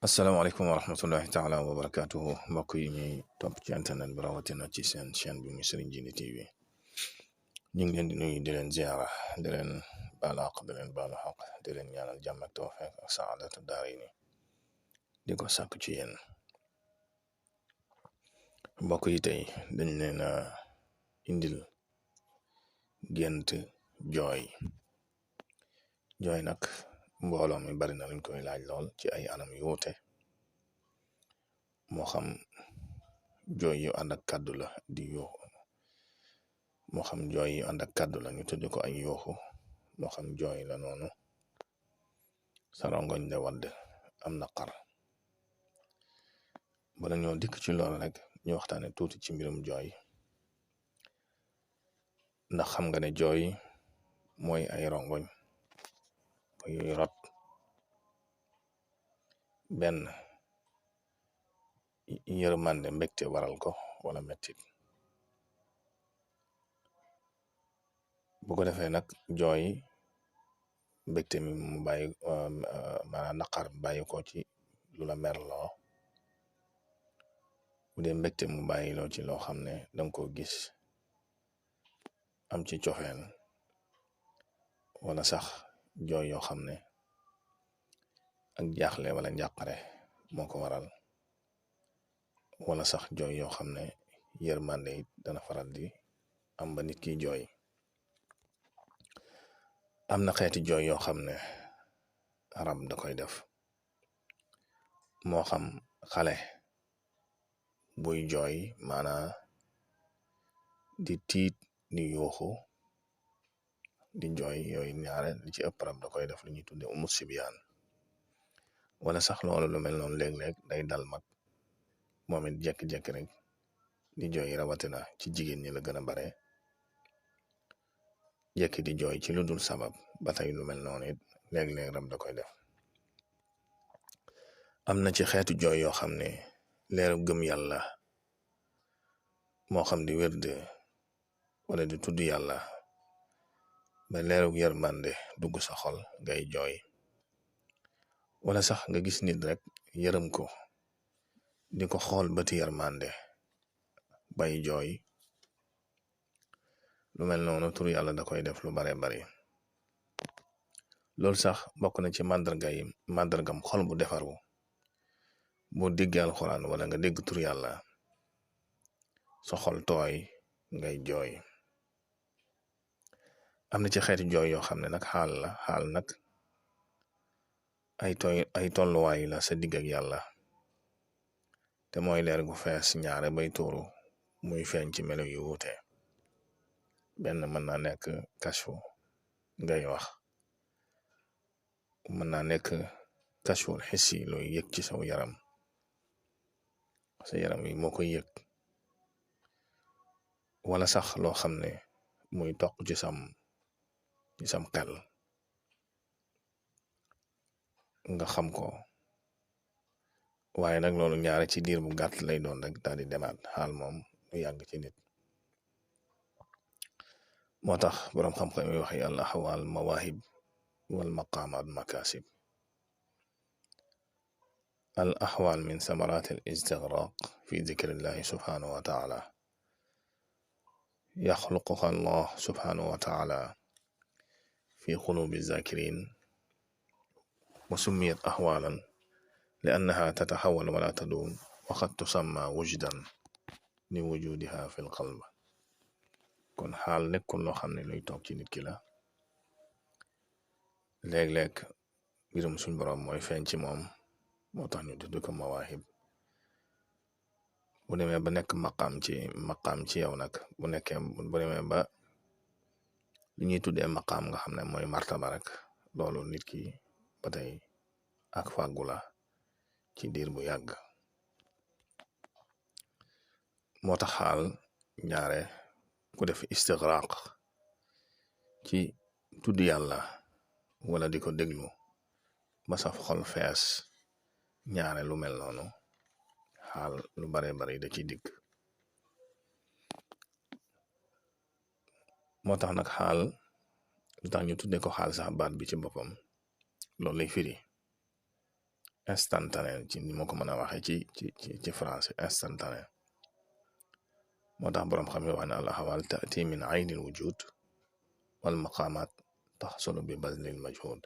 asalaamaaleykum wa rahmatullahi taala wa barakatuhu mbokk yi ñuy topp ci internet bi rawatina ci seen chaîne bi muy Serigne Djily TV ñu ngi leen di nuyu di leen ziara di leen baalu àq di leen baalu xaq di leen ñaanal jàmm ak tawfiq ak saadatu daarayni di ko sàkku ci yéen mbokk yi tey dañ leen a indil gént jooy nag mbooloo mi bari na luñ koy laaj lool ci ay anam yu wuute moo xam jooy yu ànd ak kàddu la di yuuxu moo xam jooy yu ànd ak kàddu la ñu tudd ko ay yuuxu moo xam jooy la noonu sa rongoñ de wadd am naqar bala ñoo dikk ci lool rek ñu waxtaane tuuti ci mbirum jooy ndax xam nga ne jooy mooy ay rongoñ yuy rot benn yërmande mbégte waral ko wala mettit bu ko defee nag jooy mbégte mi mu bàyyi maanaam naqar bàyyi ko ci lu la merloo bu dee mbégte mu bàyyi loo ci loo xam ne danga ko gis am ci cofeel wala sax jooy yoo xam ne ak jaaxle wala njàqare moo ko waral wala sax jooy yoo xam ne yërmande it dana faral di am ba nit ki jooy am na xeeti jooy yoo xam ne rab da koy def moo xam xale buy jooy maanaa di tiit di yuuxu di jooy yooyu ñaare li ci ëpp rab da koy def lu ñuy tudde umu sibiyaan wala sax loolu lu mel noonu léeg-léeg day dal mag moom it jekki-jekki rek di jooy rawatina ci jigéen ñi la gën a bare jekki di jooy ci lu dul sabab ba tey lu mel noonu it léeg-léeg rab da koy def am na ci xeetu jooy yoo xam ne leeru gëm yàlla moo xam di wérde wala di tudd yàlla ba leeru yërmande dugg sa xol ngay jooy wala sax nga gis nit rek yërëm ko di ko xool bati yërmande bay jooy lu mel noonu tur yàlla da koy def lu bare bari loolu sax bokk na ci màndargam xol bu defaru boo déggee alxuraan wala nga dégg tur yàlla sa xol tooy ngay jooy am na ci xeeti jooy yoo xam ne nag xaal nag ay tolluwaay la sa digg ak yàlla te mooy leer gu fees ñaare bay tuuru muy feeñ ci melo yu wuute benn mën naa nekk kashfu ngay wax mën naa nekk kashful xissi looy yëg ci saw yaram sa yaram yi moo koy yëg wala sax loo xam ne muy toq ci sam xel nga xam ko waaye nag loolu ñaare ci diir bu gàtt lay doon rek daal di demaat xaal moom lu yàgg ci nit moo tax boroom xam-xam yi wax al ahwal mawahib wal maqaamaat makasib al ahwal min samarat al istigraq fi dikrillahi subhanahu wa taala yaxluquha allah subhanahu wa taala fi qulubi zakirin wa summiyat ahwalan li annaha tataxawal wala tadum waxat tusamma wujdan li wujudiha fi l qalb kon xaal nekkul loo xam ne luy toog ci nit ki la léeg-léeg mbirum suñ borom mooy feeñ ci moom moo tax ñu tudd ko mawaahib bu demee ba nekk maqaam ci yow nag bu demee ba li ñuy tuddee maqaam nga xam ne mooy martaba rek loolu nit ki ba tey ak fàggu la ci diir bu yàgg moo tax xaal ñaare ku def istigraq ci tudd yàlla wala di ko déglu ba saf xol fees ñaare lu mel noonu xaal lu bare bari da ci dikk moo tax nag xaal lu tax ñu tudde ko xaal sax baat bi ci boppam loolu lay firi instantané ci ni ma ko mën a waxee ci français instantané moo tax boroom xam yi wax ne al ahwal taati min aynil wujud wal maqamat taxsulu bi bazlil majhud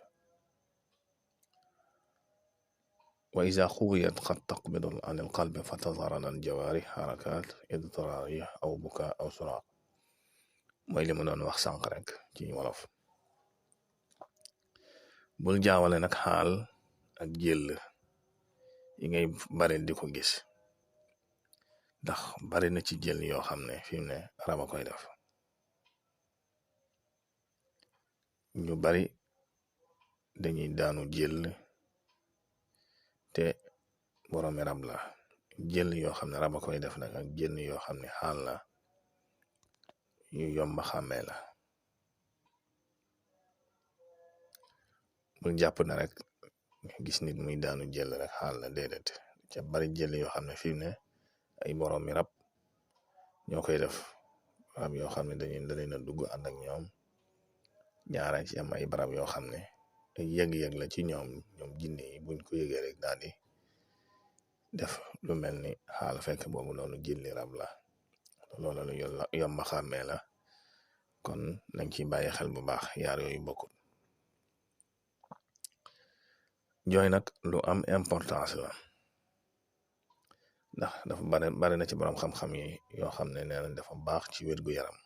wa iza quwiyat qad taqbidu an al qalbi fa tazhar al jawarih harakat idtirariya aw buka aw suraq mooy li ma doon wax sànq rek ci wolof. bul jaawale nag xaal ak jël yi ngay bari di ko gis ndax bari na ci jël yoo xam ne fi mu ne raba koy def. ñu bari dañuy daanu jël te boroomi rab la. jël yoo xam ne raba koy def nag ak jël yoo xam ne xaal la yu yomba xàmmee la. bul jàpp na rek gis nit muy daanu jël rek xaal la déedéet ca bari jël yoo xam ne fi mu ne ay boroomi rab ñoo koy def. rab yoo xam ne dañuy na dugg ànd ak ñoom ñaara ci am ay barab yoo xam ne ay yëg-yëg la ci ñoom jinne yi buñ ko yëgee rek daal di def lu mel ni xaal fekk boobu noonu jëlli rab la. loolu lu yomba xàmmee la kon nañ ci bàyyi xel bu baax yaar yooyu bokkut. jooy nag lu am importance la ndax dafa bari na ci borom xam-xam yi yoo xam ne nee nañ dafa baax ci wérgu yaram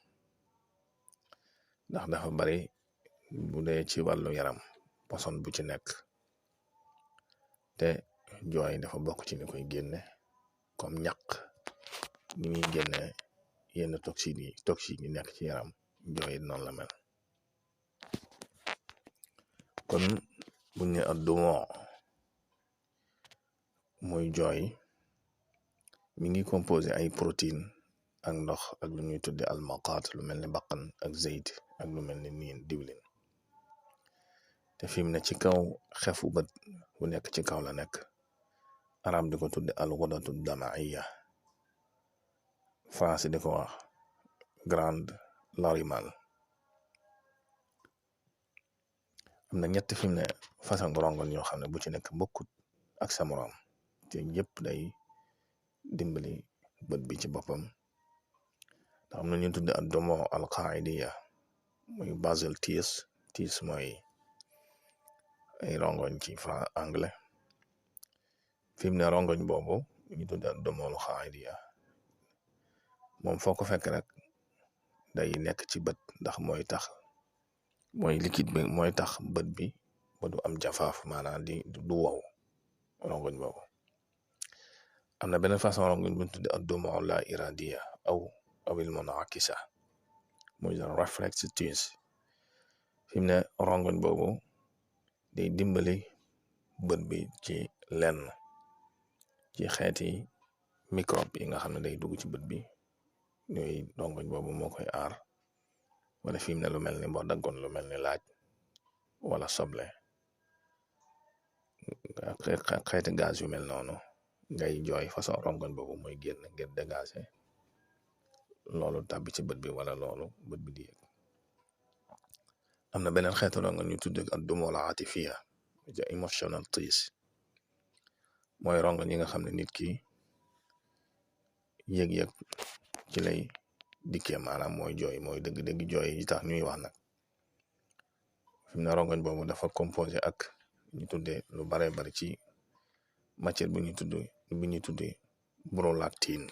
ndax dafa bari bu dee ci wàllu yaram poson bu ci nekk te jooy dafa bokk ci ni koy génne comme ñaq ni muy génne yenn toxique yi nekk ci yaram jooy noonu la mel. kon buñ ne addumoo muy jooy mi ngi composé ay protéine ak ndox ak lu ñuy tudde almaqaat lu mel ni baqan ak zeyt ak lu mel ni niin diwlin te fi mu ne ci kaw xefu bët bu nekk ci kaw la nekk. arab di ko tudde alxudatu damaiya français di ko wax grande larimal. am na ñett fi mu ne façon rongoñ yoo xam ne bu ci nekk bokkut ak sa morom te yëpp day dimbali bët bi ci boppam. ndax am na ñu tudde ak domo alqaidiya muy basal tears mooy ay rongoñ ci anglais. fi mu ne rongoñ boobu ñu tudde ak domo alqaidiya moom foo ko fekk rek day nekk ci bët ndax mooy liquide bi mooy tax bët bi ba du am jafaaf maanaam du wow rongoñ boobu. am na beneen façon rongoñ bu ñu tudde ak domo la iradiya awil munakisa muy reflex tears. fi mu ne rongoñ boobu day dimbali bët bi ci lenn ci xeeti microbe yi nga xam ne day dugg ci bët bi yooyu rongoñ boobu moo koy aar. wala fi mu ne lu mel ni boo daggoon lu mel ni laaj wala soble xeeti gaz yu mel noonu ngay jooy façon rongoñ boobu mooy génn ngir dégager loolu tàbbi ci bët bi wala loolu bët bi di yëg. am na beneen xeetu rongoñ ñu tudd ak dumola atifiya emotional tears mooy rongoñ yi nga xam ne nit ki yëg-yëg ci lay dikkee maanaam mooy jooy mooy dëgg-dëgg jooy yi tax ñuy wax nag. fi mu ne rongoñ boobu dafa composé ak ñu tuddee lu bare bari ci matière bu ñuy tuddee prolactine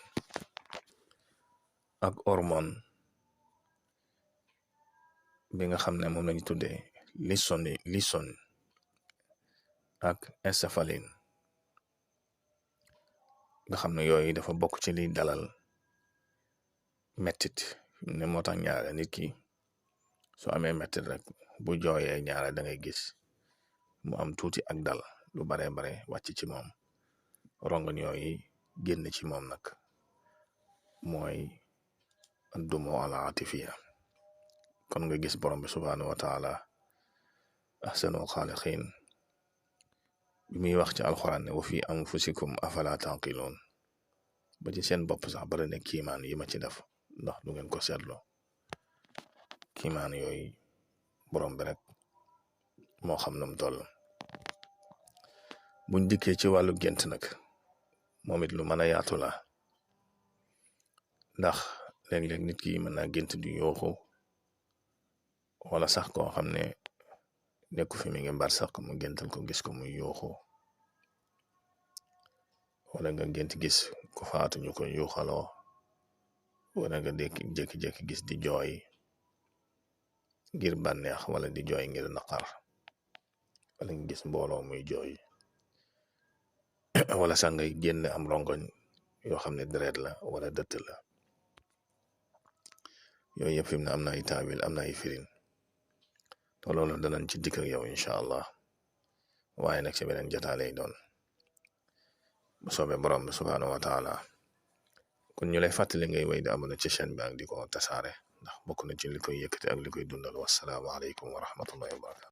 ak hormone bi nga xam ne moom lañu tuddee lisson ak encéphaline nga xam ne yooyu dafa bokk ci liy dalal mettit. ne moo tax ñaare nit ki soo amee mettit rek bu jooyee ñaare da ngay gis mu am tuuti ak dal lu bare wàcc ci moom rongoñ yooyu génn ci moom nag mooy addumo ala atifiya. kon nga gis borom bi subhanahu wa taala ahsanul xaaliqiin bi muy wax ci alxuraan ne wa fi anfusikum afala tanqiloon ba ci seen bopp sax bari na kiimaan yi ma ci def ndax du ngeen ko seetloo. kiimaan yooyu borom bi rek moo xam nu mu toll. buñ dikkee ci wàllu gént nag moom it lu mën a yaatu la ndax léeg-léeg nit ki mën naa gént du yooxu wala sax koo xam ne nekku fi mi ngi mbar sax mu géntal ko gis ko muy yooxu wala nga gént gis ku faatu ñu ko yuuxaloo wala nga jékki-jékki gis di jooy ngir bànneex wala di jooy ngir naqar wala nga gis mbooloo muy jooy wala sax ngay génn am rongoñ yoo xam ne deret la wala dëtt la yooyu yëpp fi mu ne am na ay taawil am na ay firin te loolu danañ ci dikk ak yow incha allah waaye nag ci beneen jotaay lay doon bu soobee borom bi subhaanahu wa taala kon ñu lay fàttali ngay wéy di abonné ci chaîne bi ak di ko tasaare ndax bokk na ci li koy yëkkati ak li koy dundal wassalaamu aleykum wa rahmatullahi wa barakatu